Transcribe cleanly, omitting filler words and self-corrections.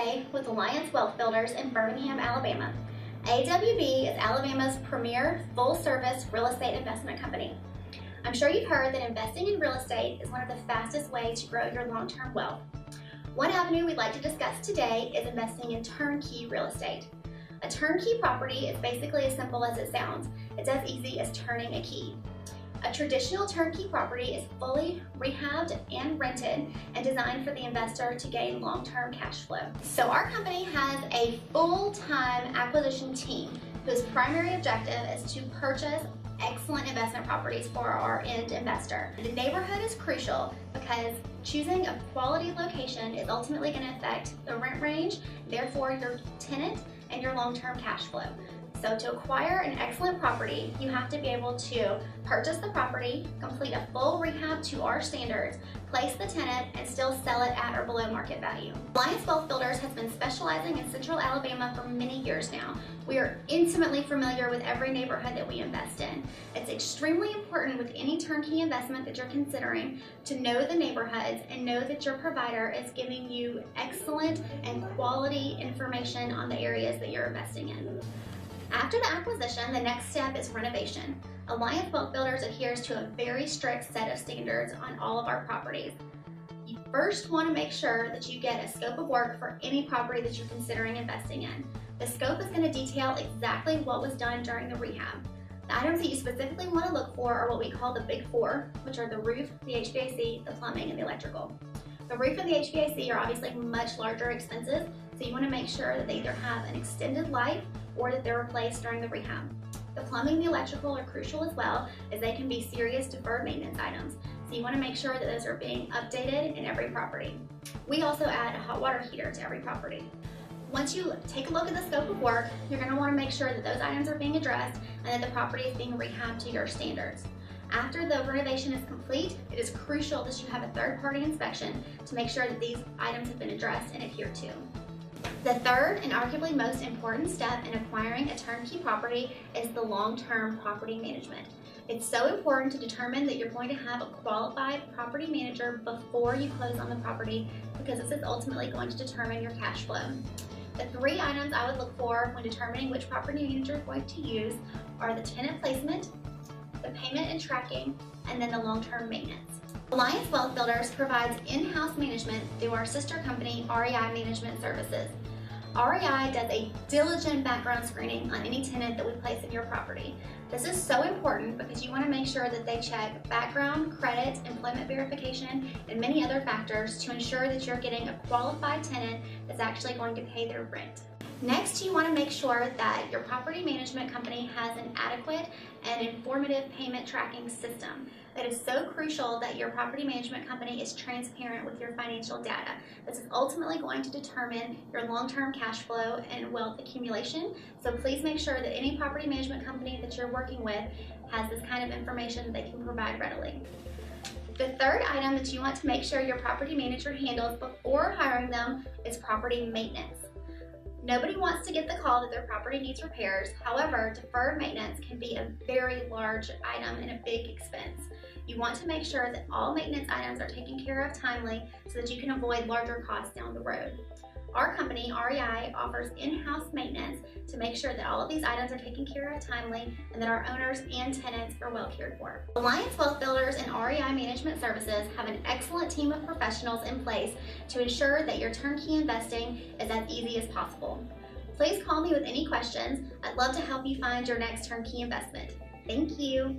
today with Alliance Wealth Builders in Birmingham, Alabama. AWB is Alabama's premier full-service real estate investment company. I'm sure you've heard that investing in real estate is one of the fastest ways to grow your long-term wealth. One avenue we'd like to discuss today is investing in turnkey real estate. A turnkey property is basically as simple as it sounds. It's as easy as turning a key. A traditional turnkey property is fully rehabbed and rented and designed for the investor to gain long-term cash flow. So our company has a full-time acquisition team whose primary objective is to purchase excellent investment properties for our end investor. The neighborhood is crucial because choosing a quality location is ultimately going to affect the rent range, therefore your tenant and your long-term cash flow. So to acquire an excellent property, you have to be able to purchase the property, complete a full rehab to our standards, place the tenant, and still sell it at or below market value. Alliance Wealth Builders has been specializing in Central Alabama for many years now. We are intimately familiar with every neighborhood that we invest in. It's extremely important with any turnkey investment that you're considering to know the neighborhoods and know that your provider is giving you excellent and quality information on the areas that you're investing in. After the acquisition, the next step is renovation. Alliance Wealth Builders adheres to a very strict set of standards on all of our properties. You first want to make sure that you get a scope of work for any property that you're considering investing in. The scope is going to detail exactly what was done during the rehab. The items that you specifically want to look for are what we call the Big Four, which are the roof, the HVAC, the plumbing, and the electrical. The roof and the HVAC are obviously much larger expenses, so you want to make sure that they either have an extended life or that they're replaced during the rehab. The plumbing and the electrical are crucial as well, as they can be serious deferred maintenance items, so you want to make sure that those are being updated in every property. We also add a hot water heater to every property. Once you take a look at the scope of work, you're going to want to make sure that those items are being addressed and that the property is being rehabbed to your standards. After the renovation is complete, it is crucial that you have a third-party inspection to make sure that these items have been addressed and adhered to. The third and arguably most important step in acquiring a turnkey property is the long-term property management. It's so important to determine that you're going to have a qualified property manager before you close on the property, because this is ultimately going to determine your cash flow. The three items I would look for when determining which property manager you're going to use are the tenant placement, the payment and tracking, and then the long-term maintenance. Alliance Wealth Builders provides in-house management through our sister company, REI Management Services. REI does a diligent background screening on any tenant that we place in your property. This is so important because you want to make sure that they check background, credit, employment verification, and many other factors to ensure that you're getting a qualified tenant that's actually going to pay their rent. Next, you want to make sure that your property management company has an adequate and informative payment tracking system. It is so crucial that your property management company is transparent with your financial data. This is ultimately going to determine your long-term cash flow and wealth accumulation. So please make sure that any property management company that you're working with has this kind of information that they can provide readily. The third item that you want to make sure your property manager handles before hiring them is property maintenance. Nobody wants to get the call that their property needs repairs. However, deferred maintenance can be a very large item and a big expense. You want to make sure that all maintenance items are taken care of timely so that you can avoid larger costs down the road. Our company, REI, offers in-house maintenance to make sure that all of these items are taken care of timely and that our owners and tenants are well cared for. Alliance Wealth Builders and REI Management Services have an excellent team of professionals in place to ensure that your turnkey investing is as easy as possible. Please call me with any questions. I'd love to help you find your next turnkey investment. Thank you.